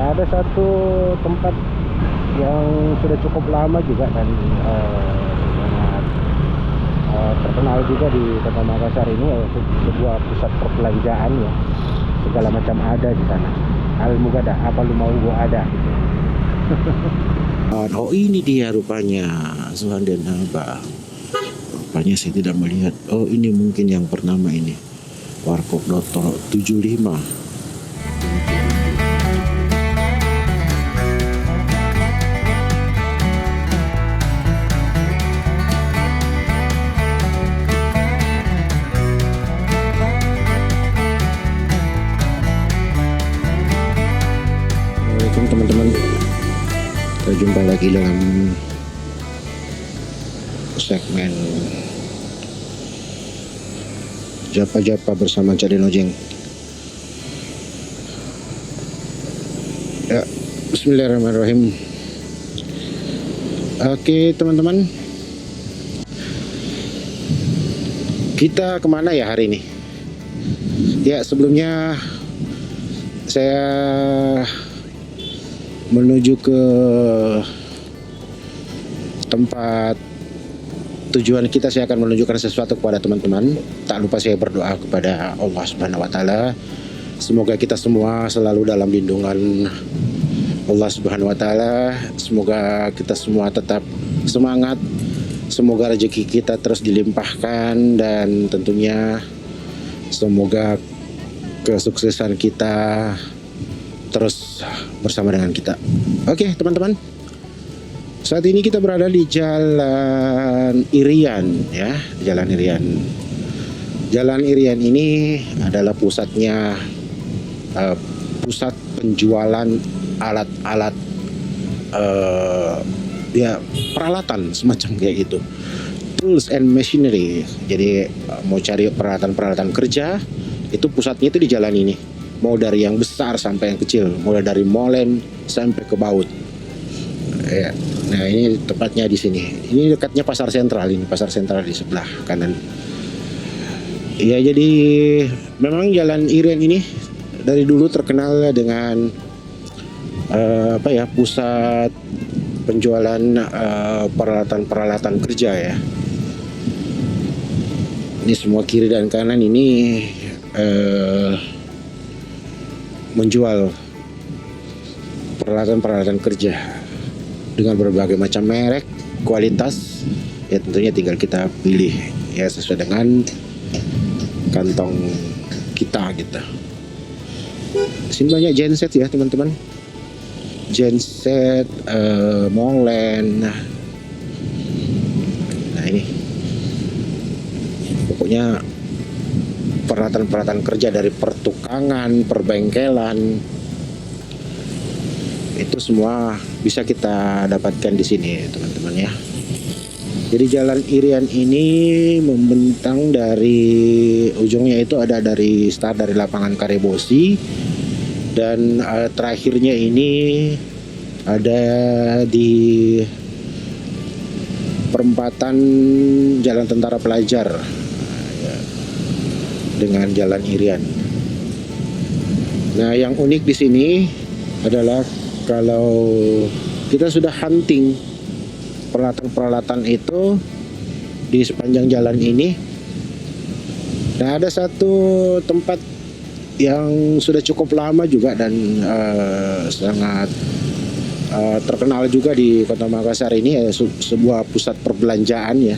ada satu tempat yang sudah cukup lama juga dan sangat terkenal juga di Kota Makassar ini, yaitu sebuah pusat perbelanjaan ya. Segala macam ada di sana. Al Mugada, apa lu mau gua ada gitu. Oh, ini dia rupanya Zuhan dan Haba. Rupanya saya tidak melihat. Oh, ini mungkin yang pertama ini. Warkop Doto 75. Assalamualaikum teman-teman. Kita jumpa lagi dalam segmen Japa-Japa bersama Cadi Nojeng. Ya, bismillahirrahmanirrahim. Oke teman-teman, kita kemana ya hari ini? Ya, sebelumnya saya menuju ke tempat tujuan kita. Saya akan menunjukkan sesuatu kepada teman-teman. Tak lupa saya berdoa kepada Allah Subhanahu wa taala. Semoga kita semua selalu dalam lindungan Allah Subhanahu wa taala. Semoga kita semua tetap semangat. Semoga rezeki kita terus dilimpahkan dan tentunya semoga kesuksesan kita terus bersama dengan kita. Oke, teman-teman. Saat ini kita berada di Jalan Irian ya, Jalan Irian. Jalan Irian ini adalah pusatnya pusat penjualan alat-alat ya peralatan semacam kayak gitu. Tools and machinery. Jadi mau cari peralatan-peralatan kerja, itu pusatnya itu di jalan ini. Mau dari yang besar sampai yang kecil, mulai dari molen sampai ke baut. Ya. Nah, ini tepatnya di sini. Ini dekatnya pasar sentral, ini pasar sentral di sebelah kanan. Ya, jadi memang Jalan Irian ini dari dulu terkenal dengan pusat penjualan peralatan-peralatan kerja ya. Ini semua kiri dan kanan ini menjual peralatan-peralatan kerja dengan berbagai macam merek, kualitas. Ya tentunya tinggal kita pilih ya sesuai dengan kantong kita gitu. Di sini banyak genset ya teman-teman. Genset, molen. Nah ini pokoknya peralatan-peralatan kerja dari pertukangan, perbengkelan, itu semua bisa kita dapatkan di sini teman-teman ya. Jadi Jalan Irian ini membentang dari ujungnya itu ada dari start dari lapangan Karebosi dan terakhirnya ini ada di perempatan Jalan Tentara Pelajar dengan Jalan Irian. Nah, yang unik di sini adalah kalau kita sudah hunting peralatan-peralatan itu di sepanjang jalan ini. Nah, ada satu tempat yang sudah cukup lama juga dan sangat terkenal juga di Kota Makassar ini, ya, sebuah pusat perbelanjaan ya.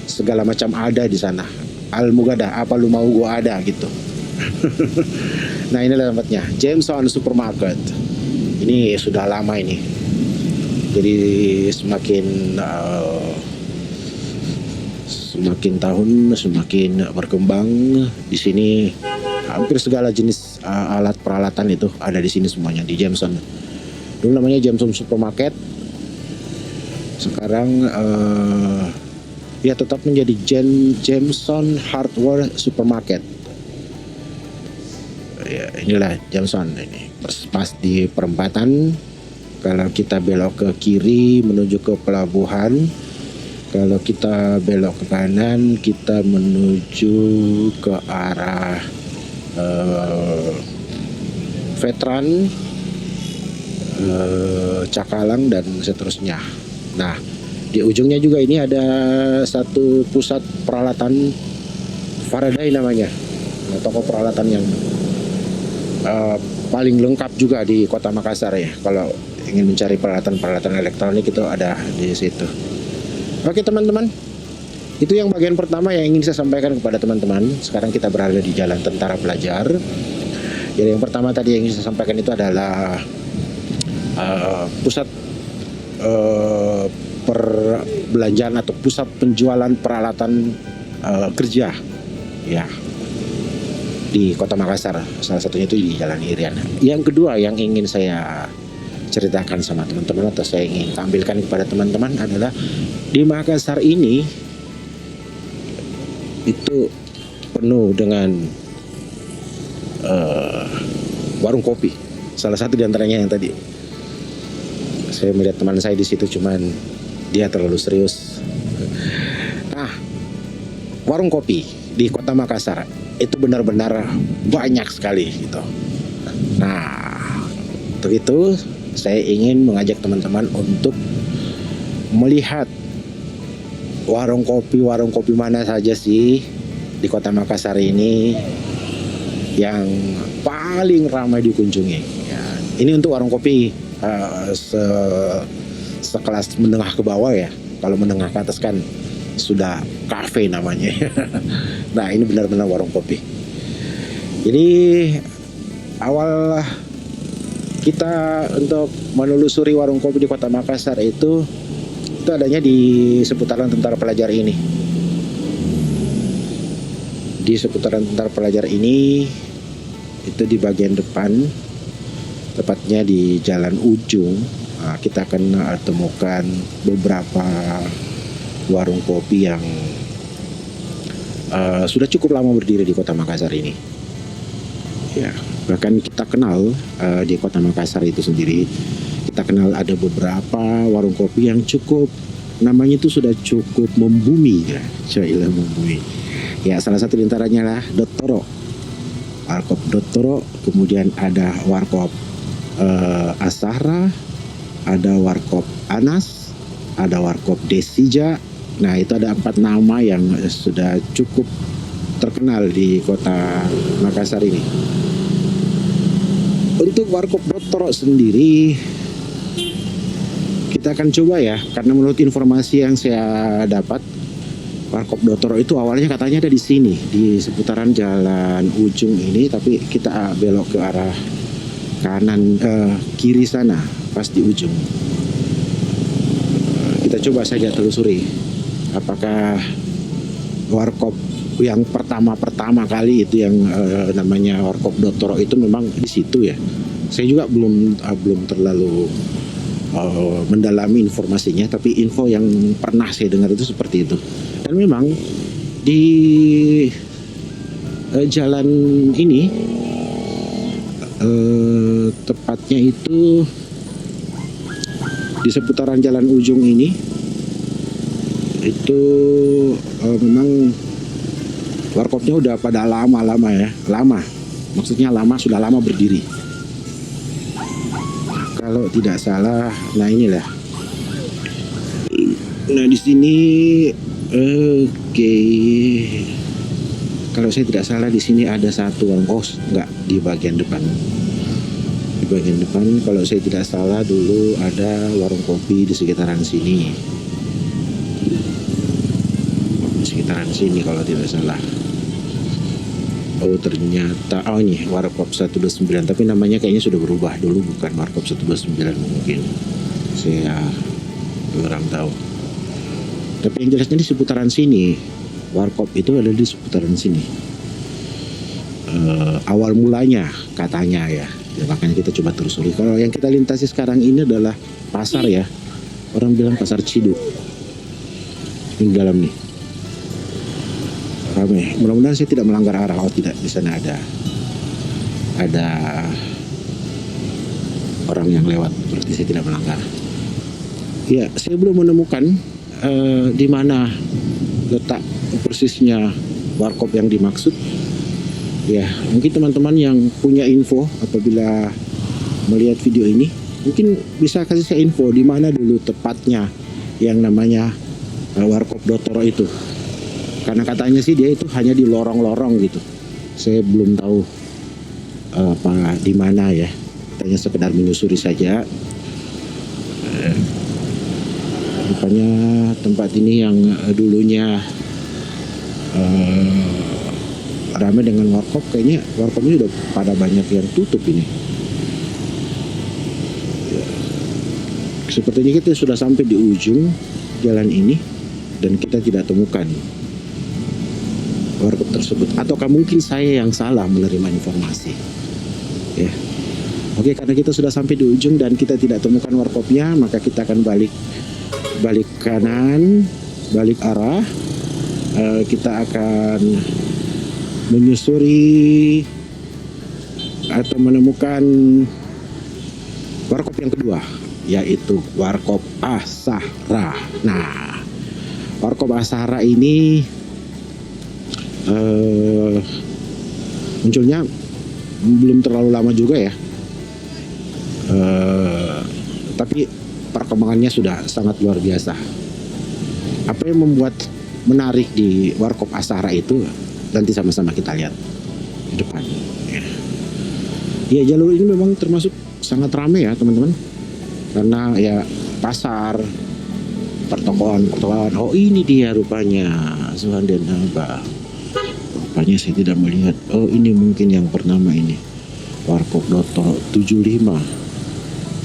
Segala macam ada di sana. Al Mugada, apa lu mau gua ada gitu. Nah, inilah tempatnya, Jameson Supermarket. Ini sudah lama ini. Jadi semakin tahun semakin berkembang. Di sini hampir segala jenis alat peralatan itu ada di sini semuanya di Jameson. Dulu namanya Jameson Supermarket. Sekarang ya tetap menjadi Jameson Hardware Supermarket. Ya, inilah Jameson ini. Pas di perempatan, kalau kita belok ke kiri menuju ke pelabuhan, kalau kita belok ke kanan kita menuju ke arah veteran. Cakalang dan seterusnya. Nah, di ujungnya juga ini ada satu pusat peralatan Faraday namanya. Nah, toko peralatan yang paling lengkap juga di Kota Makassar ya. Kalau ingin mencari peralatan-peralatan elektronik itu ada di situ. Oke teman-teman, itu yang bagian pertama yang ingin saya sampaikan kepada teman-teman. Sekarang kita berada di Jalan Tentara Pelajar. Jadi yang pertama tadi yang ingin saya sampaikan itu adalah pusat perbelanjaan atau pusat penjualan peralatan kerja ya di Kota Makassar. Salah satunya itu di Jalan Irian. Yang kedua yang ingin saya ceritakan sama teman-teman atau saya ingin tampilkan kepada teman-teman adalah di Makassar ini itu penuh dengan warung kopi. Salah satu di antaranya yang tadi saya melihat teman saya di situ, cuman dia terlalu serius. Nah, warung kopi di Kota Makassar itu benar-benar banyak sekali gitu. Nah, untuk itu saya ingin mengajak teman-teman untuk melihat warung kopi mana saja sih di Kota Makassar ini yang paling ramai dikunjungi. Ya, ini untuk warung kopi sekelas menengah ke bawah ya. Kalau menengah ke atas kan sudah kafe namanya. Nah, ini benar-benar warung kopi. Jadi awal kita untuk menelusuri warung kopi di Kota Makassar itu adanya di seputaran Tentara Pelajar ini. Di seputaran Tentara Pelajar ini itu di bagian depan, tepatnya di Jalan Ujung, kita akan temukan beberapa warung kopi yang sudah cukup lama berdiri di Kota Makassar ini. Ya, bahkan kita kenal di Kota Makassar itu sendiri, kita kenal ada beberapa warung kopi yang cukup namanya itu sudah cukup membumi ya, membumi. Ya, salah satu diantaranya lah Dottoro, Warkop Dottoro, kemudian ada Warkop Asahra, ada Warkop Anas, ada Warkop Desija. Nah, itu ada 4 nama yang sudah cukup terkenal di Kota Makassar ini. Untuk Warkop Dottoro sendiri kita akan coba ya, karena menurut informasi yang saya dapat Warkop Dottoro itu awalnya katanya ada di sini, di seputaran Jalan Ujung ini, tapi kita belok ke arah kanan kiri sana pas di ujung. Kita coba saja telusuri apakah Warkop yang pertama kali itu yang namanya Warkop Dottoro itu memang di situ ya. Saya juga belum terlalu mendalami informasinya, tapi info yang pernah saya dengar itu seperti itu. Dan memang di jalan ini tepatnya itu di seputaran Jalan Ujung ini itu memang warkopnya udah pada lama ya, maksudnya sudah lama berdiri. Kalau tidak salah, nah inilah. Nah di sini, oke. Kalau saya tidak salah di sini ada satu warung kos, enggak, di bagian depan. Di bagian depan, kalau saya tidak salah dulu ada warung kopi di sekitaran sini. Di sekitaran sini kalau tidak salah. Oh ternyata, oh ini Warkop 129, tapi namanya kayaknya sudah berubah, dulu bukan Warkop 129 mungkin, saya kurang tahu. Tapi yang jelasnya di seputaran sini, Warkop itu ada di seputaran sini. Awal mulanya katanya ya, makanya kita coba telusuri. Kalau yang kita lintasi sekarang ini adalah pasar ya, orang bilang pasar Ciduk. Ini di dalam nih. Ramai. Mudah-mudahan saya tidak melanggar arah. Oh tidak, di sana ada orang yang lewat. Berarti saya tidak melanggar. Ya, saya belum menemukan di mana letak persisnya warkop yang dimaksud. Ya, mungkin teman-teman yang punya info apabila melihat video ini Mungkin bisa kasih saya info di mana dulu tepatnya yang namanya Warkop Dotoro itu. Karena katanya sih dia itu hanya di lorong-lorong gitu. Saya belum tahu apa di mana ya. Hanya sekedar menyusuri saja. Rupanya tempat ini yang dulunya ramai dengan warkop, kayaknya warkopnya udah pada banyak yang tutup ini. Sepertinya kita sudah sampai di ujung jalan ini dan kita tidak temukan warkop tersebut. Ataukah mungkin saya yang salah menerima informasi? Ya. Oke, karena kita sudah sampai di ujung dan kita tidak temukan warkopnya, maka kita akan balik kanan, balik arah. Kita akan menyusuri atau menemukan warkop yang kedua, yaitu Warkop Ashara. Nah, Warkop Ashara ini munculnya belum terlalu lama juga ya, tapi perkembangannya sudah sangat luar biasa. Apa yang membuat menarik di Warkop Ashara itu nanti sama-sama kita lihat di depan. Ya, jalur ini memang termasuk sangat ramai ya teman-teman, karena ya pasar, pertokoan. Oh, ini dia rupanya Suhan dan Abah. Rupanya saya tidak melihat. Oh, ini mungkin yang pertama ini, Warkop Dotoro 75,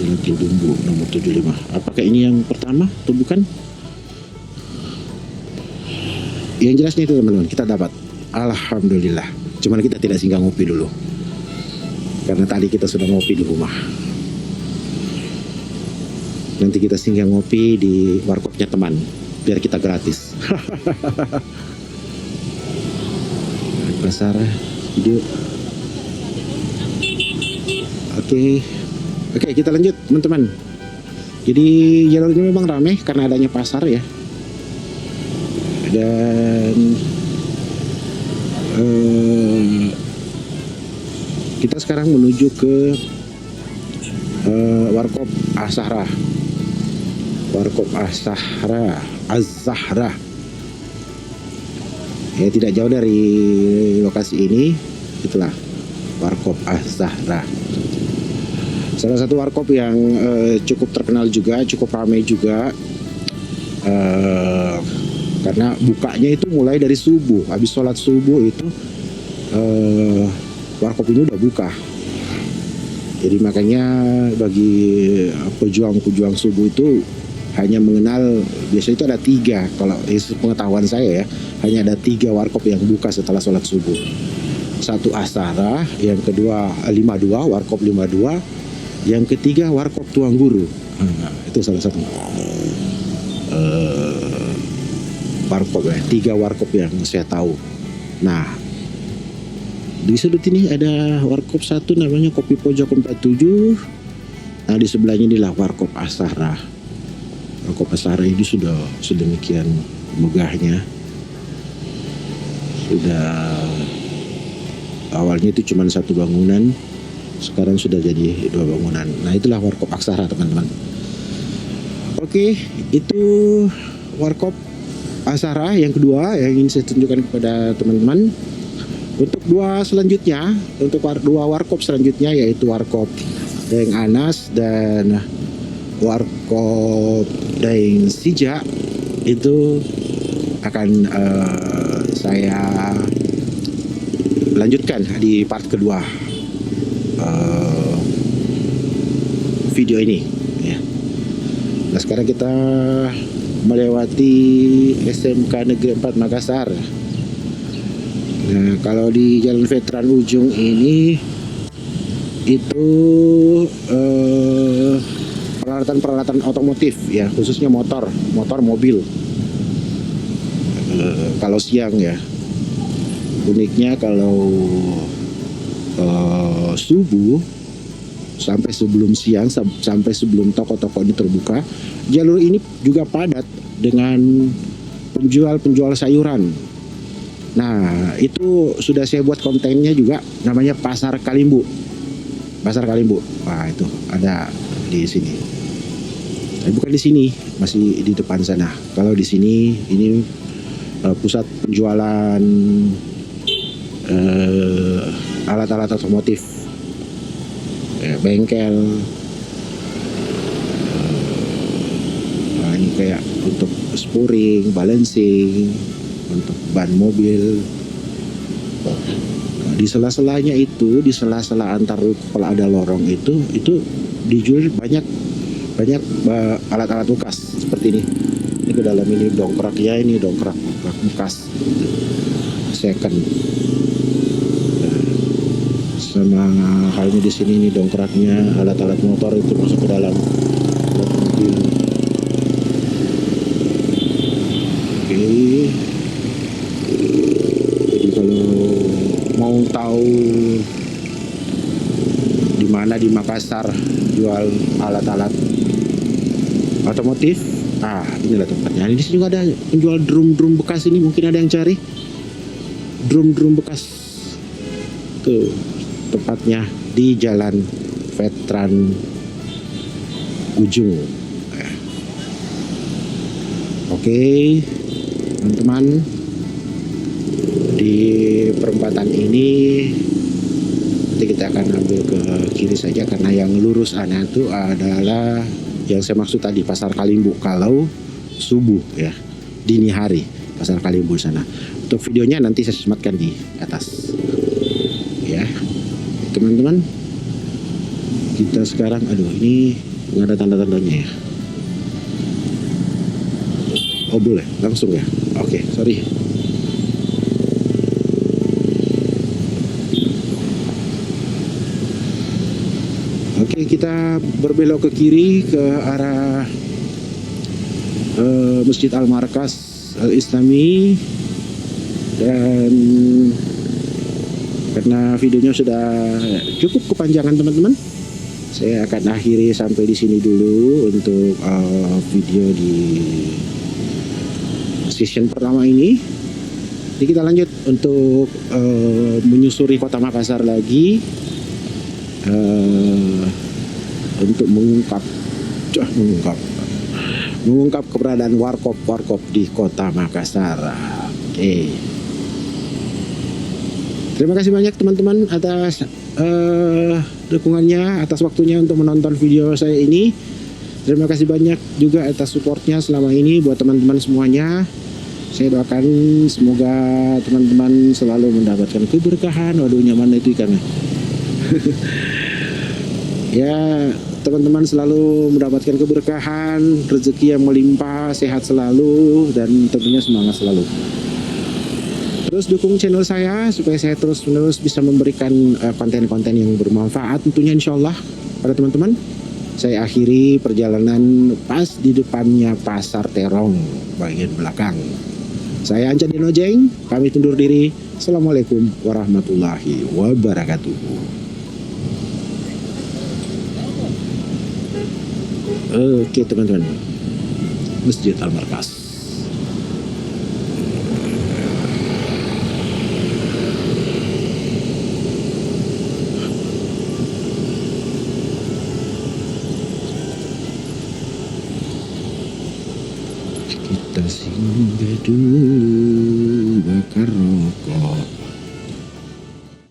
Jalan Tidumbu nomor 75. Apakah ini yang pertama atau bukan? Yang jelasnya itu teman-teman, kita dapat. Alhamdulillah. Cuman kita tidak singgah ngopi dulu, karena tadi kita sudah ngopi di rumah. Nanti kita singgah ngopi di warkopnya teman, biar kita gratis. Pasar hidup. Oke, kita lanjut teman-teman. Jadi jalur ini memang ramai karena adanya pasar ya. Dan kita sekarang menuju ke Warkop Ashara. Warkop Ashara, Az-Zahra. Ya, tidak jauh dari lokasi ini, itulah Warkop Az-Zahra. Salah satu warkop yang cukup terkenal juga, cukup ramai juga. Karena bukanya itu mulai dari subuh, habis sholat subuh itu warkop ini udah buka. Jadi makanya bagi pejuang-pejuang subuh itu hanya mengenal, biasanya itu ada 3, kalau pengetahuan saya ya, hanya ada 3 warkop yang buka setelah sholat subuh. Satu Ashara, yang kedua 52, warkop 52, yang ketiga warkop Tuang Guru. Itu salah satu warkop ya, 3 warkop yang saya tahu. Nah, di sudut ini ada warkop satu namanya Kopi Pojok 47. Nah, di sebelahnya inilah Warkop Ashara. Warkop Ashara ini sudah sedemikian megahnya. Sudah awalnya itu cuma 1 bangunan, sekarang sudah jadi 2 bangunan. Nah, itulah Warkop Ashara teman-teman. Oke, itu Warkop Ashara yang kedua yang ingin saya tunjukkan kepada teman-teman. Untuk 2 selanjutnya, untuk 2 warkop selanjutnya, yaitu Warkop Daeng Anas dan Warkop Daeng Sija, itu akan saya lanjutkan di part kedua video ini ya. Nah, sekarang kita melewati SMK Negeri 4 Makassar. Nah, kalau di Jalan Veteran Ujung ini itu peralatan otomotif ya, khususnya motor mobil. Kalau siang ya, uniknya kalau subuh sampai sebelum siang, sampai sebelum toko-toko ini terbuka, jalur ini juga padat dengan penjual sayuran. Nah, itu sudah saya buat kontennya juga, namanya Pasar Kalimbu. Wah, itu ada di sini. Tapi bukan di sini, masih di depan sana. Kalau di sini ini pusat penjualan alat-alat otomotif, bengkel. Nah, ini kayak untuk spuring, balancing, untuk ban mobil. Nah, di sela-selanya itu, di sela-sela antar kalau ada lorong itu dijual banyak alat-alat bekas seperti ini. Ini ke dalam ini dongkrak ya, ini dongkrak bekas second. Sama halnya di sini, ini dongkraknya alat-alat motor itu masuk ke dalam mobil. Oke. Jadi kalau mau tahu di mana di Makassar jual alat-alat otomotif, inilah tempatnya. Di sini juga ada penjual drum bekas, ini mungkin ada yang cari drum bekas. Tuh tempatnya di Jalan Veteran Ujung. Oke, teman-teman, di perempatan ini nanti kita akan ambil ke kiri saja, karena yang lurus sana itu adalah yang saya maksud tadi, Pasar Kalimbu. Kalau subuh ya, dini hari, Pasar Kalimbu sana. Untuk videonya nanti saya sematkan di atas ya, teman-teman. Kita sekarang, ini nggak ada tanda-tandanya ya. Oh boleh langsung ya. Oke, sorry. Oke, kita berbelok ke kiri ke arah Masjid Al-Markas Al-Islami. Dan karena videonya sudah cukup kepanjangan teman-teman, saya akan akhiri sampai di sini dulu untuk video di session pertama ini. Jadi kita lanjut untuk menyusuri kota Makassar lagi, untuk mengungkap keberadaan warkop di kota Makassar. Oke. Terima kasih banyak teman-teman atas dukungannya, atas waktunya untuk menonton video saya ini. Terima kasih banyak juga atas supportnya selama ini buat teman-teman semuanya. Saya doakan semoga teman-teman selalu mendapatkan keberkahan. Waduh, nyaman itu ikannya. Ya, teman-teman selalu mendapatkan keberkahan, rezeki yang melimpah, sehat selalu, dan tentunya semangat selalu. Terus dukung channel saya supaya saya terus-menerus bisa memberikan konten-konten yang bermanfaat tentunya, insyaallah pada teman-teman. Saya akhiri perjalanan pas di depannya Pasar Terong bagian belakang. Saya Anca Dinojeng, pamit undur diri. Assalamualaikum warahmatullahi wabarakatuh. Oke teman-teman, Masjid Al-Markas. Kita singgah dulu